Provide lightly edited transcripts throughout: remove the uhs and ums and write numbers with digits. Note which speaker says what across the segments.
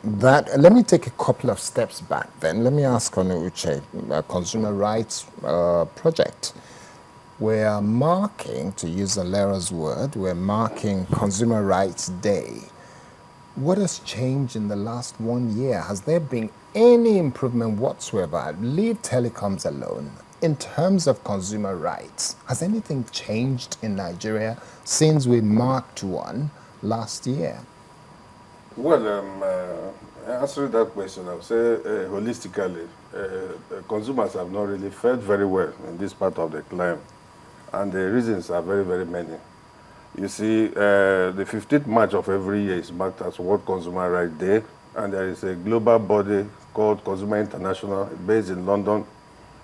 Speaker 1: That let me take a couple of steps back then. Let me ask on Uche, Consumer Rights Project. We're marking, to use Alera's word, we're marking Consumer Rights Day. What has changed in the last 1 year? Has there been any improvement whatsoever? Leave telecoms alone. In terms of consumer rights, has anything changed in Nigeria since we marked one last year?
Speaker 2: Well, answering that question, I would say holistically, consumers have not really fared very well in this part of the climate. And the reasons are very, very many. You see, the 15th March of every year is marked as World Consumer Rights Day, and there is a global body called Consumer International, based in London,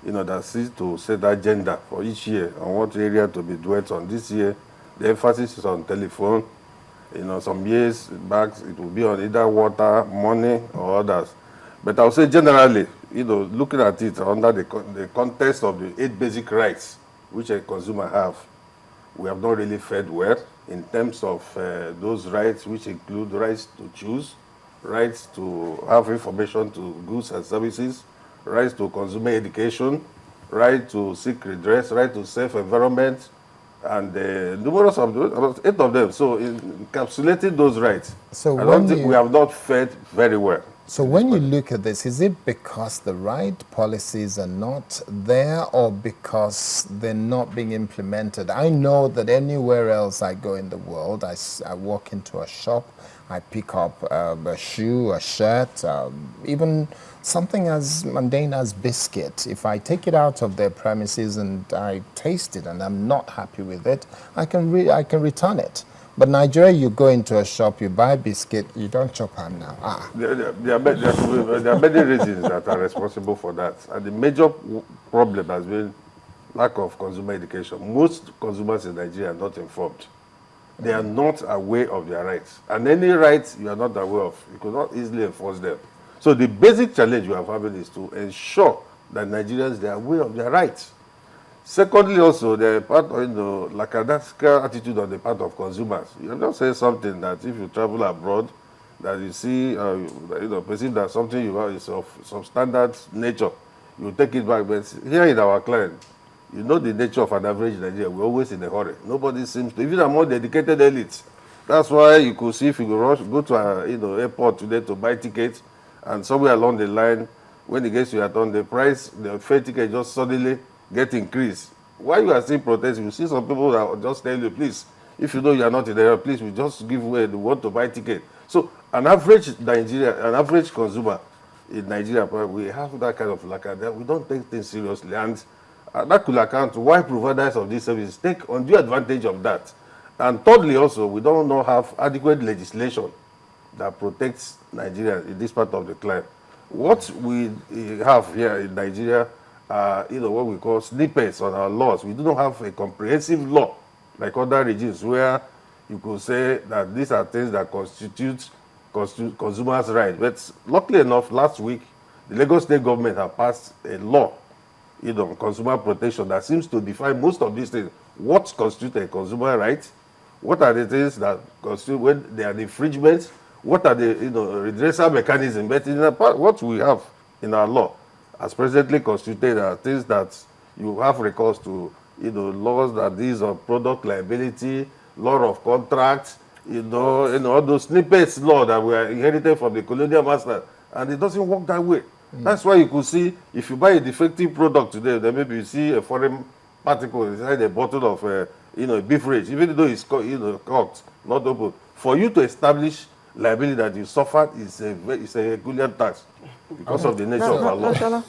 Speaker 2: that seeks to set agenda for each year on what area to be dwelt on. This year, the emphasis is on telephone. Some years back, it will be on either water, money, or others. But I would say generally, looking at it under the context of the 8 basic rights which a consumer have, we have not really fared well in terms of those rights, which include rights to choose, rights to have information to goods and services, rights to consumer education, right to seek redress, right to safe environment, and numerous of those, about 8 of them. So in encapsulating those rights,
Speaker 1: So
Speaker 2: I don't think we have not fared very well.
Speaker 1: So when you look at this, is it because the right policies are not there or because they're not being implemented? I know that anywhere else I go in the world, I walk into a shop, I pick up a shoe, a shirt, even something as mundane as biscuit. If I take it out of their premises and I taste it and I'm not happy with it, I can return it. But Nigeria, you go into a shop, you buy a biscuit, you don't chop them now.
Speaker 2: There are many reasons that are responsible for that. And the major problem has been lack of consumer education. Most consumers in Nigeria are not informed. They are not aware of their rights. And any rights you are not aware of, you could not easily enforce them. So the basic challenge you are having is to ensure that Nigerians are aware of their rights. Secondly, also, the part of lackadaisical attitude on the part of consumers. You have just said something that if you travel abroad, that you see, perceive that something you have is of some standard nature, you take it back. But here in our client, you know the nature of an average Nigerian. We're always in a hurry. Nobody seems to, even among dedicated elites. That's why you could see if you go to an airport today to buy tickets, and somewhere along the line, when it gets to your turn, the price, the fare ticket just suddenly get increased. While you are still protesting, you see some people that will just tell you, please, if you know you are not in the area, please, we just give way, they want to buy ticket. So an average consumer in Nigeria, we have that kind of lackadaisical. We don't take things seriously, and that could account to why providers of these services take undue advantage of that. And thirdly, also, we don't have adequate legislation that protects Nigeria in this part of the climate. What we have here in Nigeria, what we call snippets on our laws. We do not have a comprehensive law like other regimes where you could say that these are things that constitute consumers' rights. But luckily enough, last week, the Lagos State government have passed a law, consumer protection, that seems to define most of these things. What constitutes a consumer right? What are the things that constitute when they are infringements? What are the redressal mechanisms? But in what we have in our law, as presently constituted, are things that you have recourse to, laws that these are product liability, law of contracts, all those snippets law that were inherited from the colonial master, and it doesn't work that way. That's why you could see, if you buy a defective product today, then maybe you see a foreign particle inside a bottle of, beef rage, even though it's corked, not open. For you to establish liability that you suffered is a Herculean task because of the nature of our law.